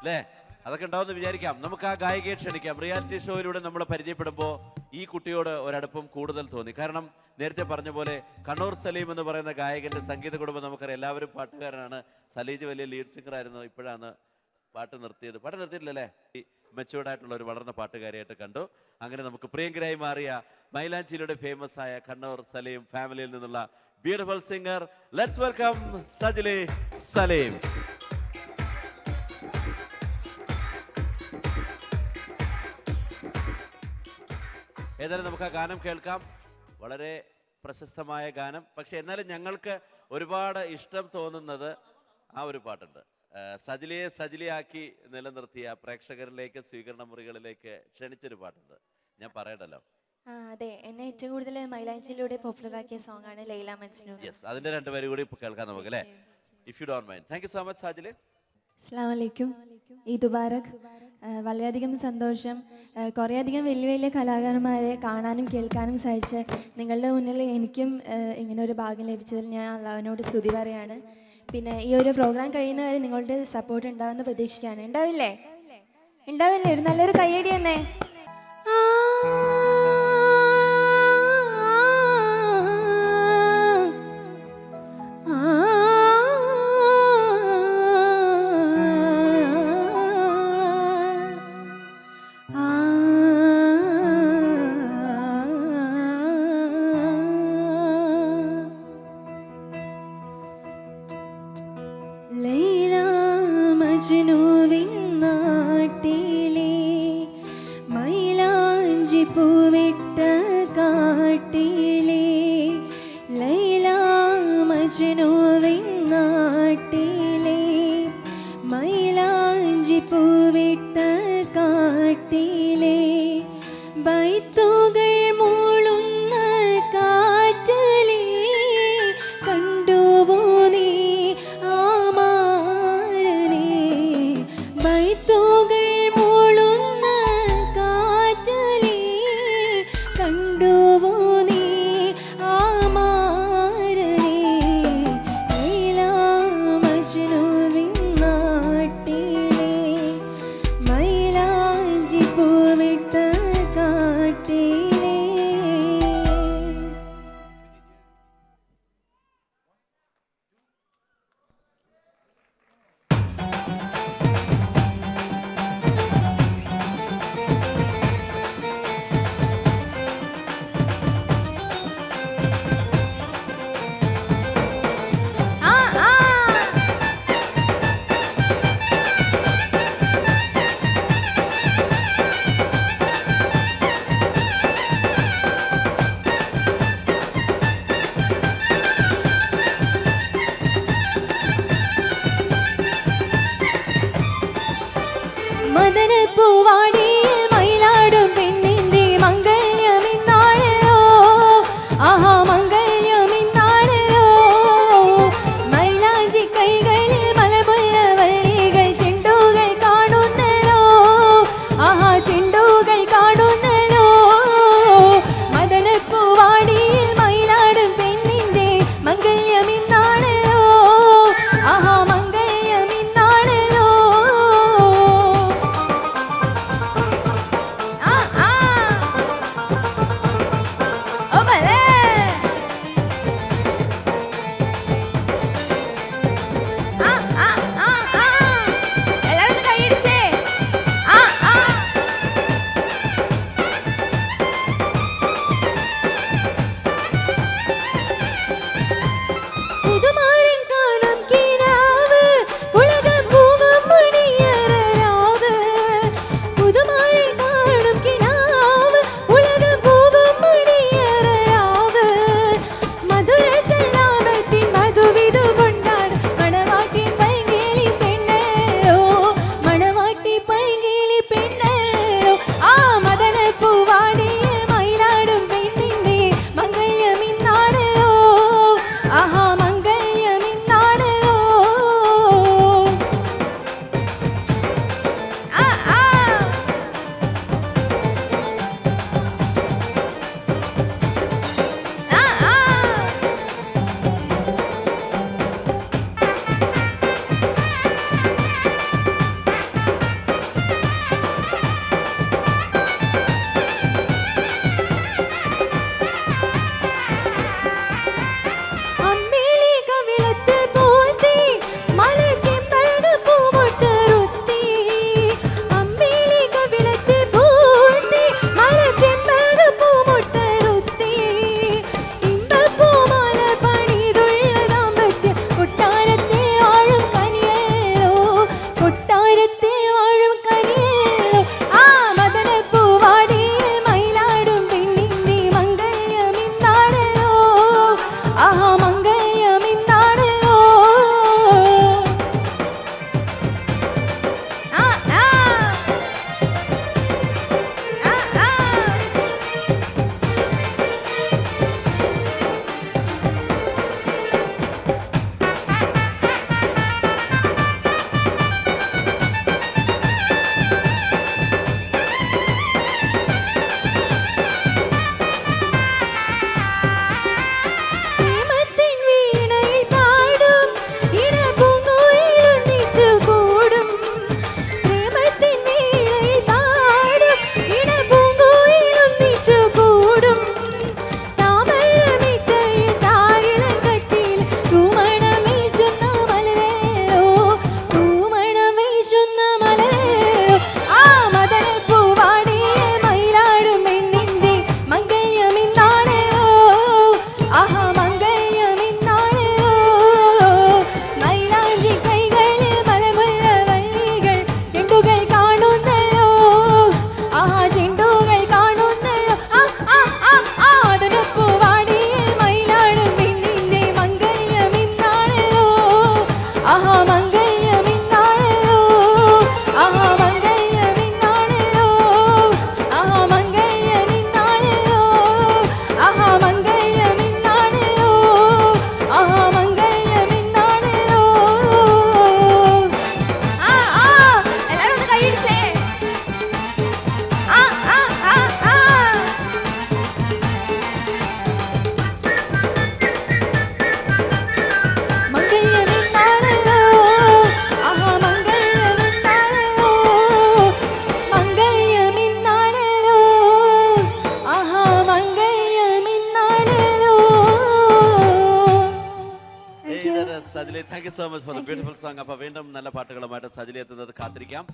അല്ലേ? അതൊക്കെ ഉണ്ടാവുമെന്ന് വിചാരിക്കാം. നമുക്ക് ആ ഗായികയെ ക്ഷണിക്കാം. റിയാലിറ്റി ഷോയിലൂടെ നമ്മൾ പരിചയപ്പെടുമ്പോൾ ഈ കുട്ടിയോട് ഒരടുപ്പം കൂടുതൽ തോന്നി. കാരണം നേരത്തെ പറഞ്ഞ പോലെ കണ്ണൂർ സലീം എന്ന് പറയുന്ന ഗായകന്റെ സംഗീത കുടുംബം നമുക്കറിയാം. എല്ലാവരും പാട്ടുകാരനാണ്. സലീജ് വലിയ ലീഡ് സിംഗർ ആയിരുന്നു. ഇപ്പോഴാണ് പാട്ട് നിർത്തിയിട്ടില്ലല്ലേ? മെച്ചുവേർഡ് ആയിട്ടുള്ള ഒരു വളർന്ന പാട്ടുകാരിയായിട്ട് കണ്ടു. അങ്ങനെ നമുക്ക് പ്രിയങ്കരായി മാറിയ മൈലാഞ്ചിയിലൂടെ ഫേമസ് ആയ കണ്ണൂർ സലീം ഫാമിലിയിൽ നിന്നുള്ള beautiful singer. Let's welcome Sajili Saleem. ഏതായാലും നമുക്ക് ആ ഗാനം കേൾക്കാം. വളരെ പ്രശസ്തമായ ഗാനം. പക്ഷെ എന്നാലും ഞങ്ങൾക്ക് ഒരുപാട് ഇഷ്ടം തോന്നുന്നത് ആ ഒരു പാട്ടുണ്ട്. സജിലിയെ സജിലിയാക്കി നിലനിർത്തിയ പ്രേക്ഷകരിലേക്ക് സ്വീകരണ മുറികളിലേക്ക് ക്ഷണിച്ചൊരു പാട്ടുണ്ട്. ഞാൻ പറയണ്ടല്ലോ. അതെ, എന്നെ ഏറ്റവും കൂടുതൽ മൈലാഞ്ചിയിലൂടെ പോപ്പുലർ ആക്കിയ സോങ് ആണ് ലൈല മജ്നു. യെസ്, അതിന്റെ രണ്ടുപേരും കൂടി കേൾക്കാം നമുക്ക് അല്ലേ? If you don't mind. Thank you so much Sajili. അസ്സലാമു അലൈക്കും. ഈദ് മുബാറക്. വളരെയധികം സന്തോഷം. കുറേയധികം വലിയ വലിയ കലാകാരന്മാരെ കാണാനും കേൾക്കാനും സാധിച്ച് നിങ്ങളുടെ മുന്നിൽ എനിക്കും ഇങ്ങനെ ഒരു ഭാഗ്യം ലഭിച്ചതിൽ ഞാൻ അള്ളാഹുവിനോട് സ്തുതി പറയാണ്. പിന്നെ ഈ ഒരു പ്രോഗ്രാം കഴിയുന്നവരെ നിങ്ങളുടെ സപ്പോർട്ട് ഉണ്ടാവുമെന്ന് പ്രതീക്ഷിക്കുകയാണ്. ഉണ്ടാവില്ലേ? ഒരു നല്ലൊരു കയ്യടി തന്നെ. Sajili, thank you so much for the beautiful song. അപ്പോൾ വീണ്ടും നല്ല പാട്ടുകളുമായിട്ട് സജിലി എത്തുന്നത് കാത്തിരിക്കാം.